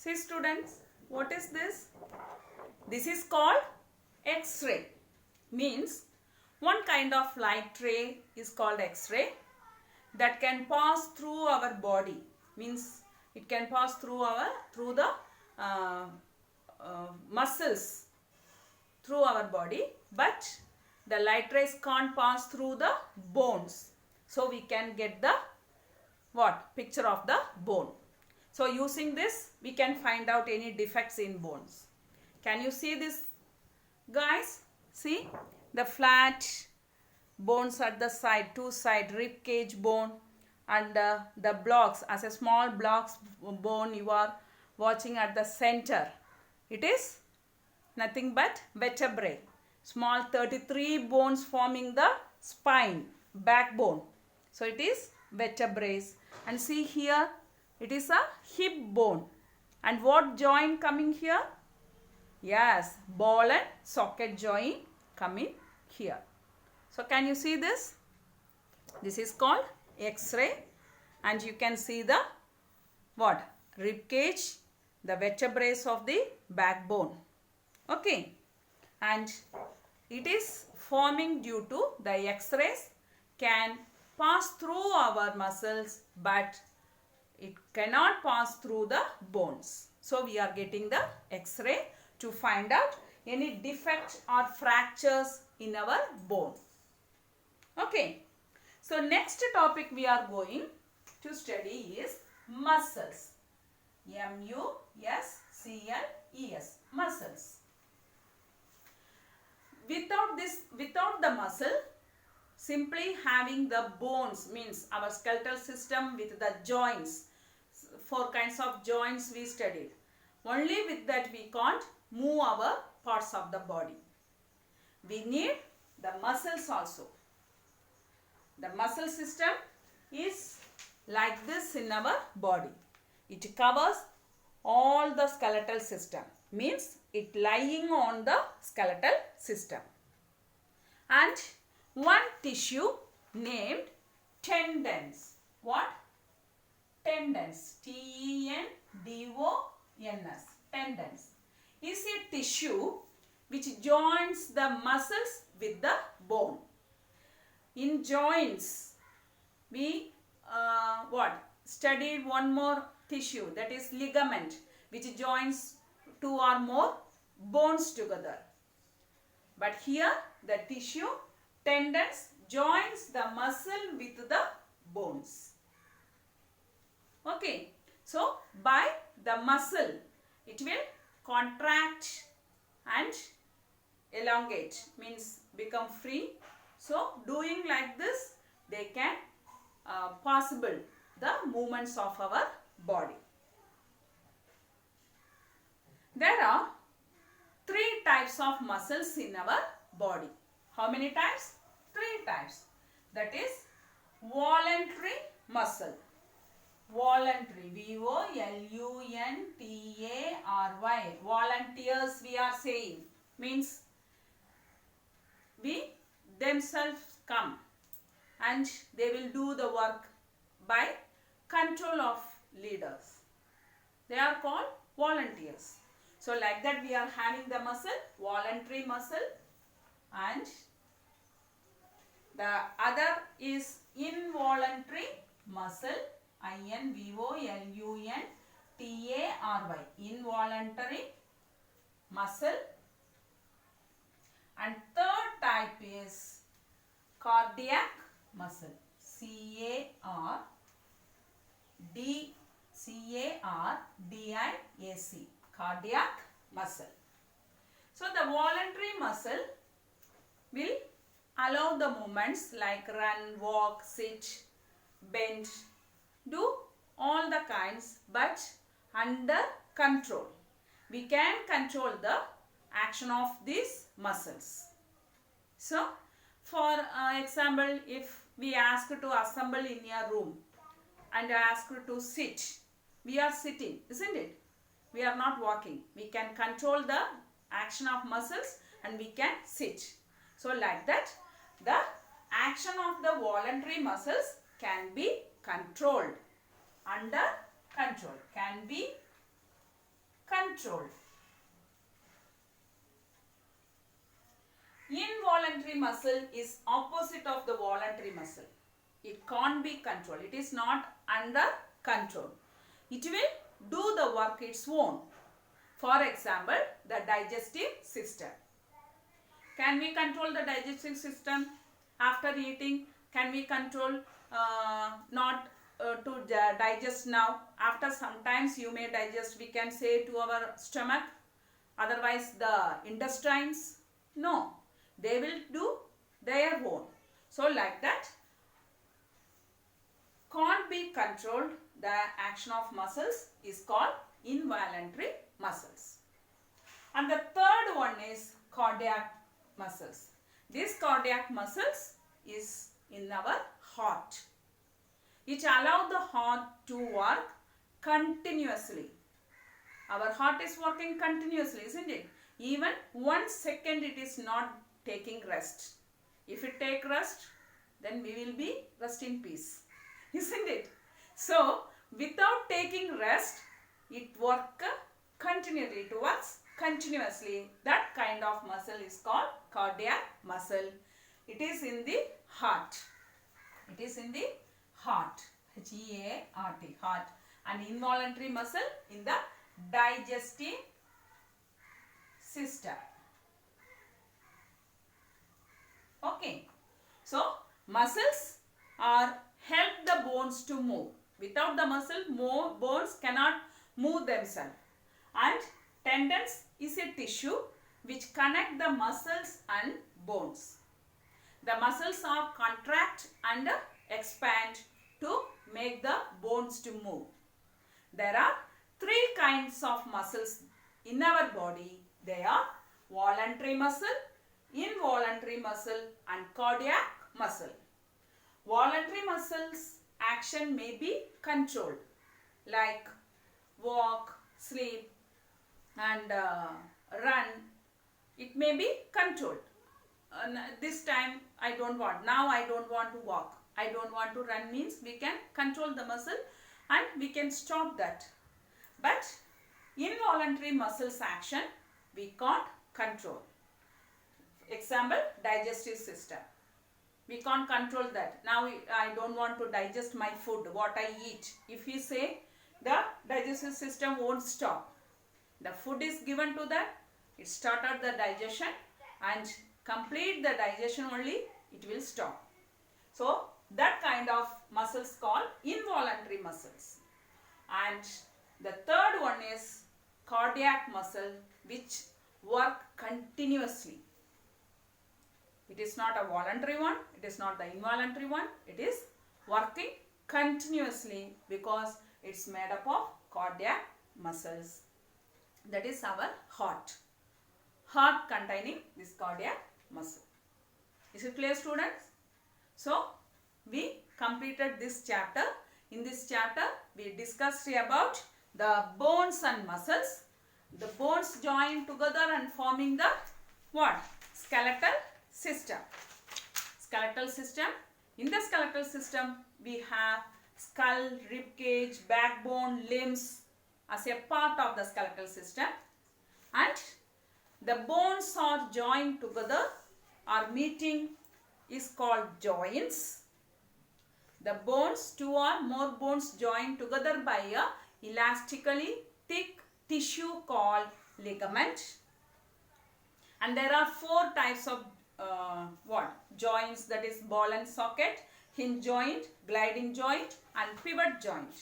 See students, what is this? This is called X-ray. Means one kind of light ray is called X-ray that can pass through our body. Means it can pass through the muscles through our body, but the light rays can't pass through the bones. So we can get the picture of the bone. So using this we can find out any defects in bones. Can you see this, guys? See the flat bones at the side, two side, rib cage bone, and the blocks as a small blocks bone you are watching at the center. It is nothing but vertebrae. Small 33 bones forming the spine, backbone. So it is vertebrae. And see here, it is a hip bone. And what joint coming here? Yes, ball and socket joint coming here. So can you see this? This is called X-ray, and you can see the rib cage, the vertebrae of the backbone. Okay, and it is forming due to the X-rays can pass through our muscles, but it cannot pass through the bones. So we are getting the X-ray to find out any defect or fractures in our bone. Okay, so next topic we are going to study is muscles. M-U-S-C-L-E-S, muscles. Without the muscle, simply having the bones means our skeletal system with the joints. 4 kinds of joints we studied. Only with that we can't move our parts of the body. We need the muscles also. The muscle system is like this in our body. It covers all the skeletal system. Means it lying on the skeletal system. And one tissue named tendons. What? Tendons. T-E-N-D-O-N-S. Tendons is a tissue which joins the muscles with the bone. In joints, we studied one more tissue, that is ligament, which joins 2 or more bones together. But here the tissue tendons joins the muscle with the bones. Okay, so by the muscle it will contract and elongate, means become free. So doing like this they can possible the movements of our body. There are 3 types of muscles in our body. How many types? 3 types. That is voluntary muscle. Voluntary. V-O-L-U-N-T-A-R-Y. Volunteers we are saying. Means we themselves come and they will do the work by control of leaders. They are called volunteers. So like that we are having the muscle, voluntary muscle, and the other is involuntary muscle, I-N-V-O-L-U-N-T-A-R-Y, involuntary muscle. And third type is cardiac muscle, C-A-R-D-I-A-C, cardiac muscle. So the voluntary muscle will allow the movements like run, walk, sit, bend, do all the kinds, but under control. We can control the action of these muscles. So for example, if we ask to assemble in a room and ask to sit, we are sitting, isn't it? We are not walking. We can control the action of muscles and we can sit. So like that, the action of the voluntary muscles can be controlled, under control, can be controlled. Involuntary muscle is opposite of the voluntary muscle. It can't be controlled. It is not under control. It will do the work its own. For example, the digestive system. Can we control the digestive system after eating? Can we control not to digest now? After sometimes you may digest, we can say to our stomach. Otherwise the intestines. No. They will do their own. So like that, can't be controlled. The action of muscles is called involuntary muscles. And the third one is cardiac muscles. These cardiac muscles is in our heart. It allows the heart to work continuously. Our heart is working continuously, isn't it? Even 1 second it is not taking rest. If it take rest, then we will be rest in peace, isn't it? So without taking rest, it works continually. It works continuously. That kind of muscle is called cardiac muscle. It is in the heart. It is in the heart. H-E-A-R-T, heart. And involuntary muscle in the digestive system. Okay. So muscles are help the bones to move. Without the muscle, bones cannot move themselves. And tendons is a tissue which connect the muscles and bones. The muscles are contract and expand to make the bones to move. There are 3 kinds of muscles in our body. They are voluntary muscle, involuntary muscle and cardiac muscle. Voluntary muscles action may be controlled, like walk, sleep and run. It may be controlled. This time I don't want. Now I don't want to walk. I don't want to run means we can control the muscle and we can stop that. But involuntary muscles action we can't control. Example, digestive system. We can't control that. Now I don't want to digest my food, what I eat. If you say, the digestive system won't stop. The food is given to that, it started the digestion and complete the digestion only, it will stop. So that kind of muscles called involuntary muscles. And the third one is cardiac muscle which work continuously. It is not a voluntary one, it is not the involuntary one, it is working continuously because it's made up of cardiac muscles. That is our heart. Heart containing this cardiac muscle. Is it clear, students? So we completed this chapter. In this chapter we discussed about the bones and muscles. The bones join together and forming the what? Skeletal system. Skeletal system. In the skeletal system we have skull, rib cage, backbone, limbs as a part of the skeletal system, and the bones are joined together or meeting is called joints. The bones, 2 or more bones joined together by a elastically thick tissue called ligament. And there are 4 types of joints, that is ball and socket, hinge joint, gliding joint and pivot joint.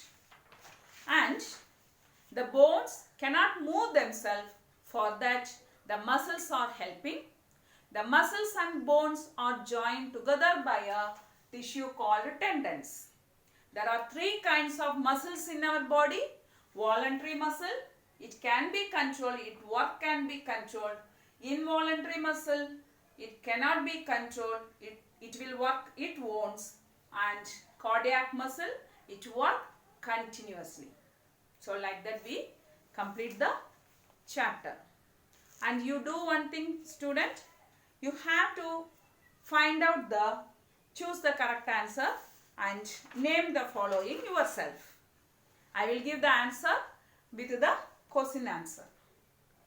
And the bones cannot move themselves, for that the muscles are helping. The muscles and bones are joined together by a tissue called tendons. There are 3 kinds of muscles in our body. Voluntary muscle, it can be controlled, its work can be controlled. Involuntary muscle, it cannot be controlled, it will work, it won't. And cardiac muscle, it works continuously. So like that we complete the chapter. And you do one thing, student, you have to find out choose the correct answer and name the following yourself. I will give the answer with the question answer.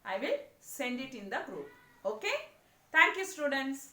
I will send it in the group. Okay. Thank you, students.